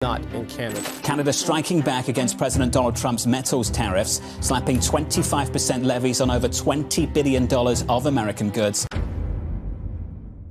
not in Canada. Canada striking back against President Donald Trump's metals tariffs, slapping 25% levies on over $20 billion of American goods.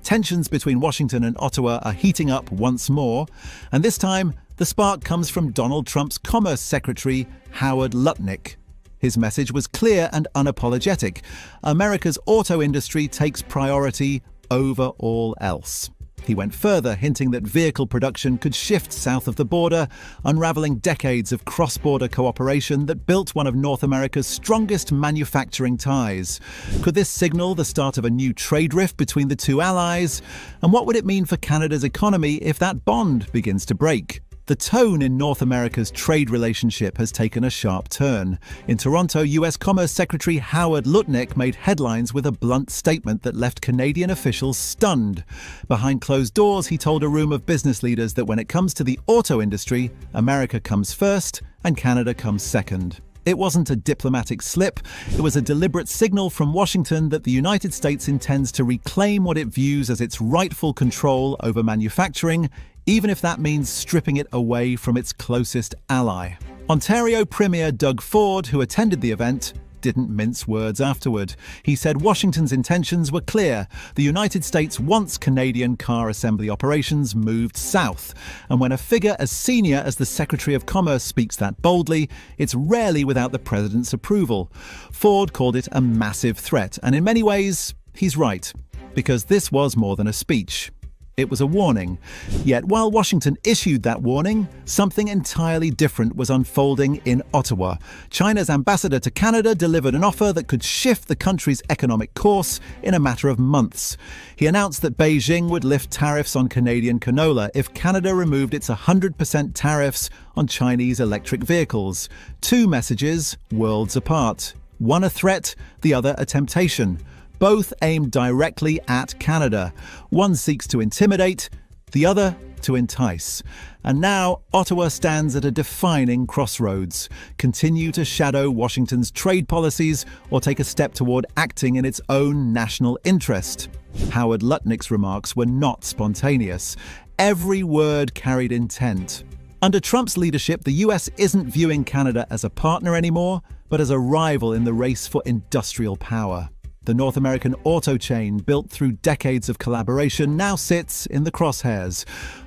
Tensions between Washington and Ottawa are heating up once more, and this time the spark comes from Donald Trump's Commerce Secretary Howard Lutnik. His message was clear and unapologetic. America's auto industry takes priority over all else. He went further, hinting that vehicle production could shift south of the border, unraveling decades of cross-border cooperation that built one of North America's strongest manufacturing ties. Could this signal the start of a new trade rift between the two allies? And what would it mean for Canada's economy if that bond begins to break? The tone in North America's trade relationship has taken a sharp turn. In Toronto, US Commerce Secretary Howard Lutnik made headlines with a blunt statement that left Canadian officials stunned. Behind closed doors, he told a room of business leaders that when it comes to the auto industry, America comes first and Canada comes second. It wasn't a diplomatic slip, it was a deliberate signal from Washington that the United States intends to reclaim what it views as its rightful control over manufacturing, even if that means stripping it away from its closest ally. Ontario Premier Doug Ford, who attended the event, didn't mince words afterward. He said Washington's intentions were clear. The United States wants Canadian car assembly operations moved south. And when a figure as senior as the Secretary of Commerce speaks that boldly, it's rarely without the president's approval. Ford called it a massive threat, and in many ways, he's right, because this was more than a speech. It was a warning. Yet while Washington issued that warning, something entirely different was unfolding in Ottawa. China's ambassador to Canada delivered an offer that could shift the country's economic course in a matter of months. He announced that Beijing would lift tariffs on Canadian canola if Canada removed its 100% tariffs on Chinese electric vehicles. Two messages, worlds apart. One a threat, the other a temptation. Both aimed directly at Canada. One seeks to intimidate, the other to entice. And now Ottawa stands at a defining crossroads. Continue to shadow Washington's trade policies or take a step toward acting in its own national interest. Howard Lutnik's remarks were not spontaneous. Every word carried intent. Under Trump's leadership, the US isn't viewing Canada as a partner anymore, but as a rival in the race for industrial power. The North American auto chain, built through decades of collaboration, now sits in the crosshairs.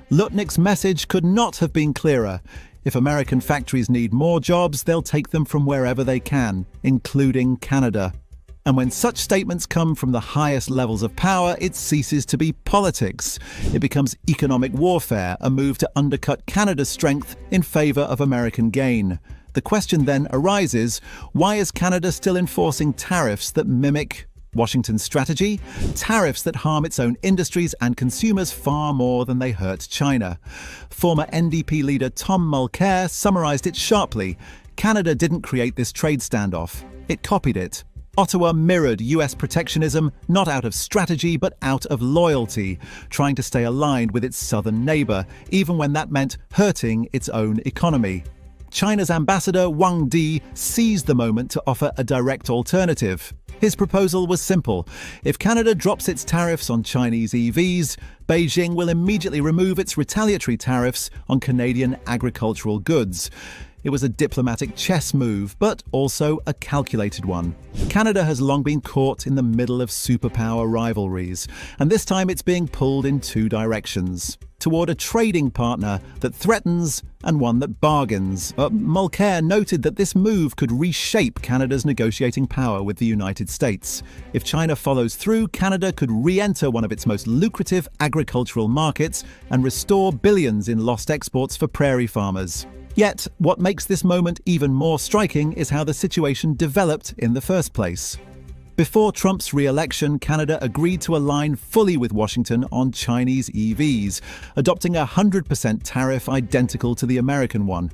Lutnik's message could not have been clearer. If American factories need more jobs, they'll take them from wherever they can, including Canada. And when such statements come from the highest levels of power, it ceases to be politics. It becomes economic warfare, a move to undercut Canada's strength in favor of American gain. The question then arises, why is Canada still enforcing tariffs that mimic Washington's strategy? Tariffs that harm its own industries and consumers far more than they hurt China. Former NDP leader Tom Mulcair summarized it sharply. Canada didn't create this trade standoff. It copied it. Ottawa mirrored US protectionism, not out of strategy but out of loyalty, trying to stay aligned with its southern neighbor, even when that meant hurting its own economy. China's ambassador Wang Di seized the moment to offer a direct alternative. His proposal was simple. If Canada drops its tariffs on Chinese EVs, Beijing will immediately remove its retaliatory tariffs on Canadian agricultural goods. It was a diplomatic chess move, but also a calculated one. Canada has long been caught in the middle of superpower rivalries, and this time it's being pulled in two directions. Toward a trading partner that threatens and one that bargains. Mulcair noted that this move could reshape Canada's negotiating power with the United States. If China follows through, Canada could re-enter one of its most lucrative agricultural markets and restore billions in lost exports for prairie farmers. Yet, what makes this moment even more striking is how the situation developed in the first place. Before Trump's re-election, Canada agreed to align fully with Washington on Chinese EVs, adopting a 100% tariff identical to the American one.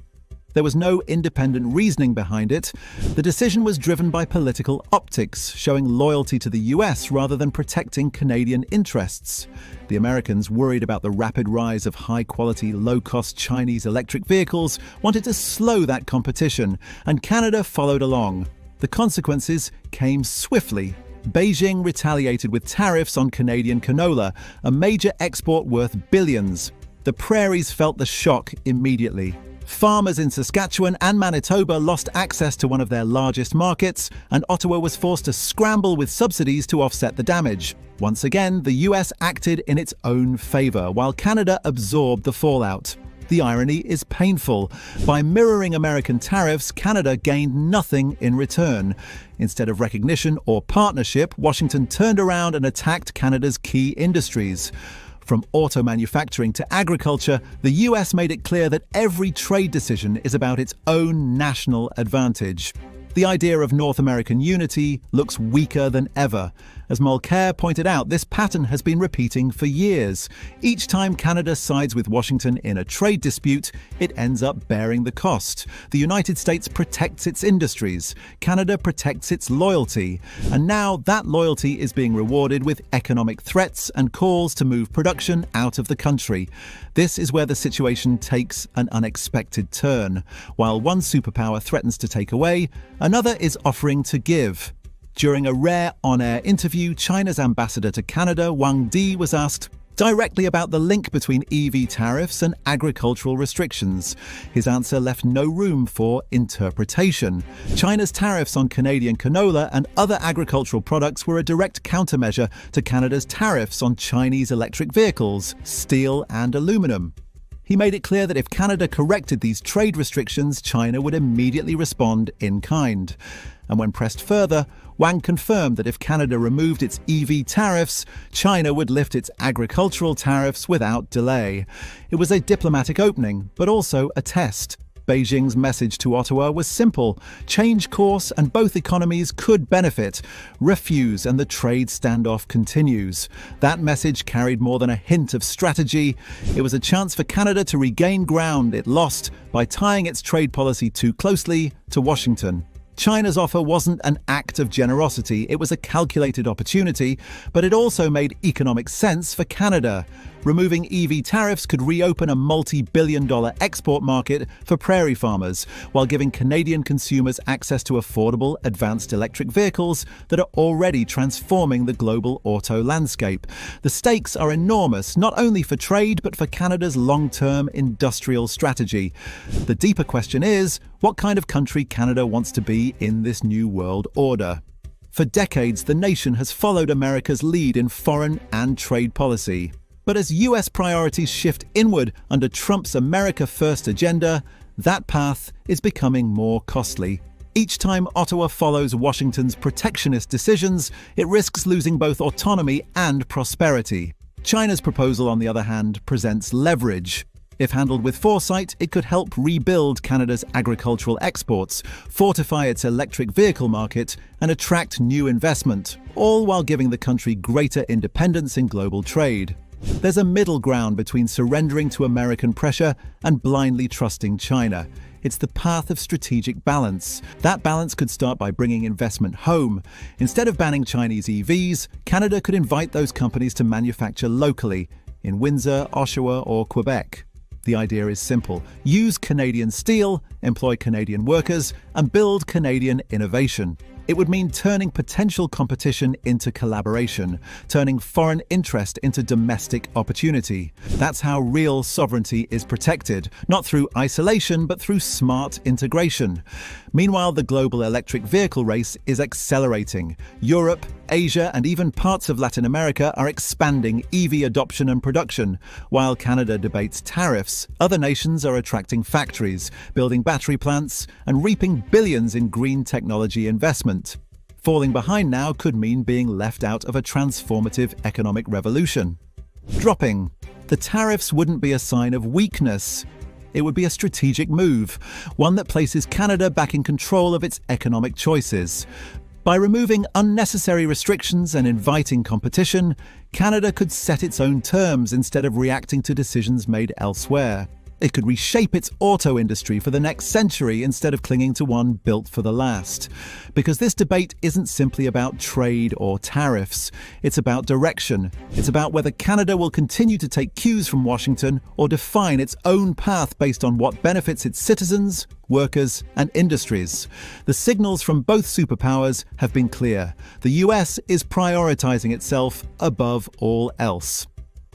There was no independent reasoning behind it. The decision was driven by political optics, showing loyalty to the US rather than protecting Canadian interests. The Americans, worried about the rapid rise of high-quality, low-cost Chinese electric vehicles, wanted to slow that competition, and Canada followed along. The consequences came swiftly. Beijing retaliated with tariffs on Canadian canola, a major export worth billions. the prairies felt the shock immediately. Farmers in Saskatchewan and Manitoba lost access to one of their largest markets, and Ottawa was forced to scramble with subsidies to offset the damage. Once again, the US acted in its own favour, while Canada absorbed the fallout. The irony is painful. By mirroring American tariffs, Canada gained nothing in return. Instead of recognition or partnership, Washington turned around and attacked Canada's key industries. From auto manufacturing to agriculture, the US made it clear that every trade decision is about its own national advantage. The idea of North American unity looks weaker than ever. As Mulcair pointed out, this pattern has been repeating for years. Each time Canada sides with Washington in a trade dispute, it ends up bearing the cost. The United States protects its industries. Canada protects its loyalty. And now that loyalty is being rewarded with economic threats and calls to move production out of the country. This is where the situation takes an unexpected turn. While one superpower threatens to take away, another is offering to give. During a rare on-air interview, China's ambassador to Canada, Wang Di, was asked directly about the link between EV tariffs and agricultural restrictions. His answer left no room for interpretation. China's tariffs on Canadian canola and other agricultural products were a direct countermeasure to Canada's tariffs on Chinese electric vehicles, steel and aluminum. He made it clear that if Canada corrected these trade restrictions, China would immediately respond in kind. And when pressed further, Wang confirmed that if Canada removed its EV tariffs, China would lift its agricultural tariffs without delay. It was a diplomatic opening, but also a test. Beijing's message to Ottawa was simple: change course and both economies could benefit. Refuse and the trade standoff continues. That message carried more than a hint of strategy. It was a chance for Canada to regain ground it lost by tying its trade policy too closely to Washington. China's offer wasn't an act of generosity, it was a calculated opportunity, but it also made economic sense for Canada. Removing EV tariffs could reopen a multi-billion-dollar export market for prairie farmers, while giving Canadian consumers access to affordable, advanced electric vehicles that are already transforming the global auto landscape. The stakes are enormous, not only for trade, but for Canada's long-term industrial strategy. The deeper question is, what kind of country Canada wants to be in this new world order? For decades, the nation has followed America's lead in foreign and trade policy. But as US priorities shift inward under Trump's America First agenda, that path is becoming more costly. Each time Ottawa follows Washington's protectionist decisions, it risks losing both autonomy and prosperity. China's proposal, on the other hand, presents leverage. If handled with foresight, it could help rebuild Canada's agricultural exports, fortify its electric vehicle market, and attract new investment, all while giving the country greater independence in global trade. There's a middle ground between surrendering to American pressure and blindly trusting China. It's the path of strategic balance. That balance could start by bringing investment home. Instead of banning Chinese EVs, Canada could invite those companies to manufacture locally, in Windsor, Oshawa, or Quebec. The idea is simple: use Canadian steel, employ Canadian workers, and build Canadian innovation. It would mean turning potential competition into collaboration, turning foreign interest into domestic opportunity. That's how real sovereignty is protected, not through isolation, but through smart integration. Meanwhile, the global electric vehicle race is accelerating. Europe, Asia, and even parts of Latin America are expanding EV adoption and production. While Canada debates tariffs, other nations are attracting factories, building battery plants, and reaping billions in green technology investment. Falling behind now could mean being left out of a transformative economic revolution. Dropping the tariffs wouldn't be a sign of weakness. It would be a strategic move, one that places Canada back in control of its economic choices. By removing unnecessary restrictions and inviting competition, Canada could set its own terms instead of reacting to decisions made elsewhere. It could reshape its auto industry for the next century instead of clinging to one built for the last. Because this debate isn't simply about trade or tariffs. It's about direction. It's about whether Canada will continue to take cues from Washington or define its own path based on what benefits its citizens, workers, and industries. The signals from both superpowers have been clear. The US is prioritizing itself above all else.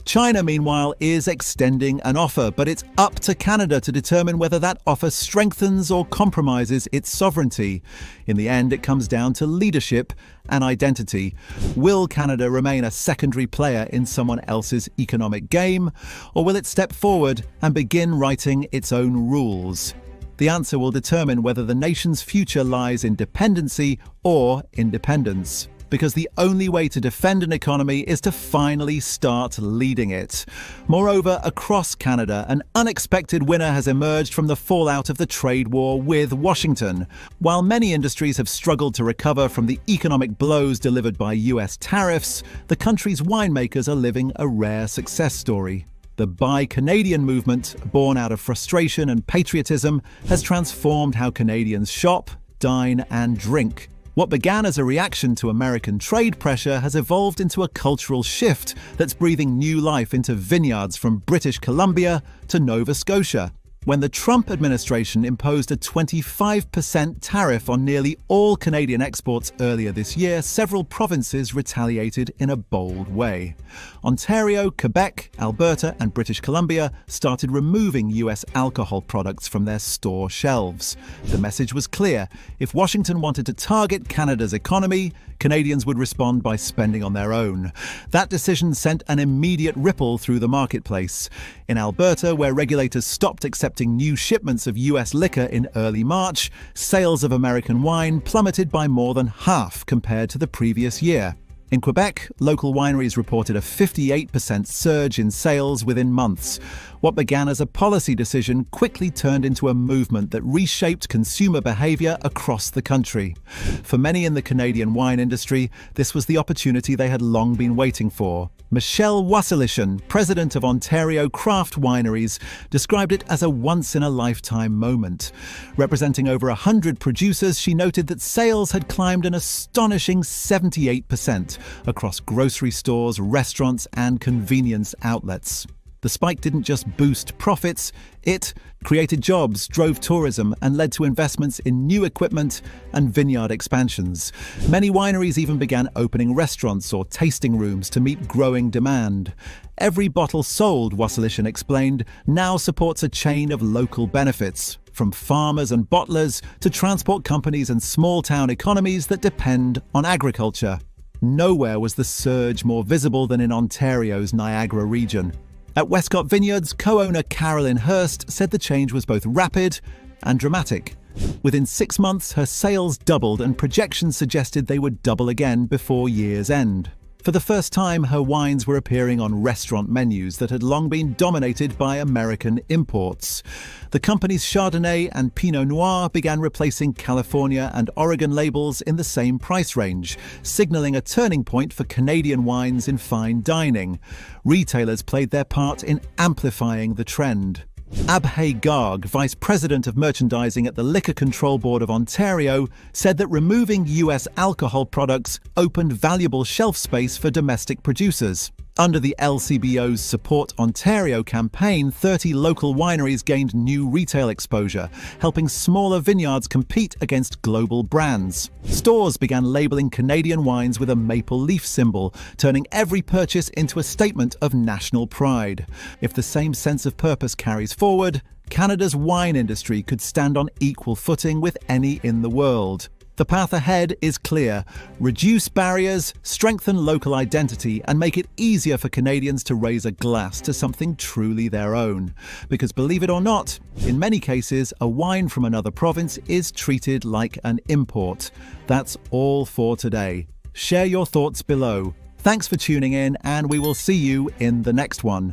China, meanwhile, is extending an offer, but it's up to Canada to determine whether that offer strengthens or compromises its sovereignty. In the end, it comes down to leadership and identity. Will Canada remain a secondary player in someone else's economic game, or will it step forward and begin writing its own rules? The answer will determine whether the nation's future lies in dependency or independence. Because the only way to defend an economy is to finally start leading it. Moreover, across Canada, an unexpected winner has emerged from the fallout of the trade war with Washington. While many industries have struggled to recover from the economic blows delivered by US tariffs, the country's winemakers are living a rare success story. The Buy Canadian movement, born out of frustration and patriotism, has transformed how Canadians shop, dine, and drink. What began as a reaction to American trade pressure has evolved into a cultural shift that's breathing new life into vineyards from British Columbia to Nova Scotia. When the Trump administration imposed a 25% tariff on nearly all Canadian exports earlier this year, several provinces retaliated in a bold way. Ontario, Quebec, Alberta, and British Columbia started removing US alcohol products from their store shelves. The message was clear: if Washington wanted to target Canada's economy, Canadians would respond by spending on their own. That decision sent an immediate ripple through the marketplace. In Alberta, where regulators stopped accepting new shipments of US liquor in early March, sales of American wine plummeted by more than half compared to the previous year. In Quebec, local wineries reported a 58% surge in sales within months. What began as a policy decision quickly turned into a movement that reshaped consumer behaviour across the country. For many in the Canadian wine industry, this was the opportunity they had long been waiting for. Michelle Wasselishan, president of Ontario Craft Wineries, described it as a once-in-a-lifetime moment. Representing over 100 producers, she noted that sales had climbed an astonishing 78% across grocery stores, restaurants, and convenience outlets. The spike didn't just boost profits, it created jobs, drove tourism, and led to investments in new equipment and vineyard expansions. Many wineries even began opening restaurants or tasting rooms to meet growing demand. Every bottle sold, Wasselishan explained, now supports a chain of local benefits, from farmers and bottlers to transport companies and small-town economies that depend on agriculture. Nowhere was the surge more visible than in Ontario's Niagara region. At Westcott Vineyards, co-owner Carolyn Hurst said the change was both rapid and dramatic. Within 6 months, her sales doubled and projections suggested they would double again before year's end. For the first time, her wines were appearing on restaurant menus that had long been dominated by American imports. The company's Chardonnay and Pinot Noir began replacing California and Oregon labels in the same price range, signaling a turning point for Canadian wines in fine dining. Retailers played their part in amplifying the trend. Abhay Garg, Vice President of Merchandising at the Liquor Control Board of Ontario, said that removing US alcohol products opened valuable shelf space for domestic producers. Under the LCBO's Support Ontario campaign, 30 local wineries gained new retail exposure, helping smaller vineyards compete against global brands. Stores began labelling Canadian wines with a maple leaf symbol, turning every purchase into a statement of national pride. If the same sense of purpose carries forward, Canada's wine industry could stand on equal footing with any in the world. The path ahead is clear. Reduce barriers, strengthen local identity, and make it easier for Canadians to raise a glass to something truly their own. Because believe it or not, in many cases, a wine from another province is treated like an import. That's all for today. Share your thoughts below. Thanks for tuning in, and we will see you in the next one.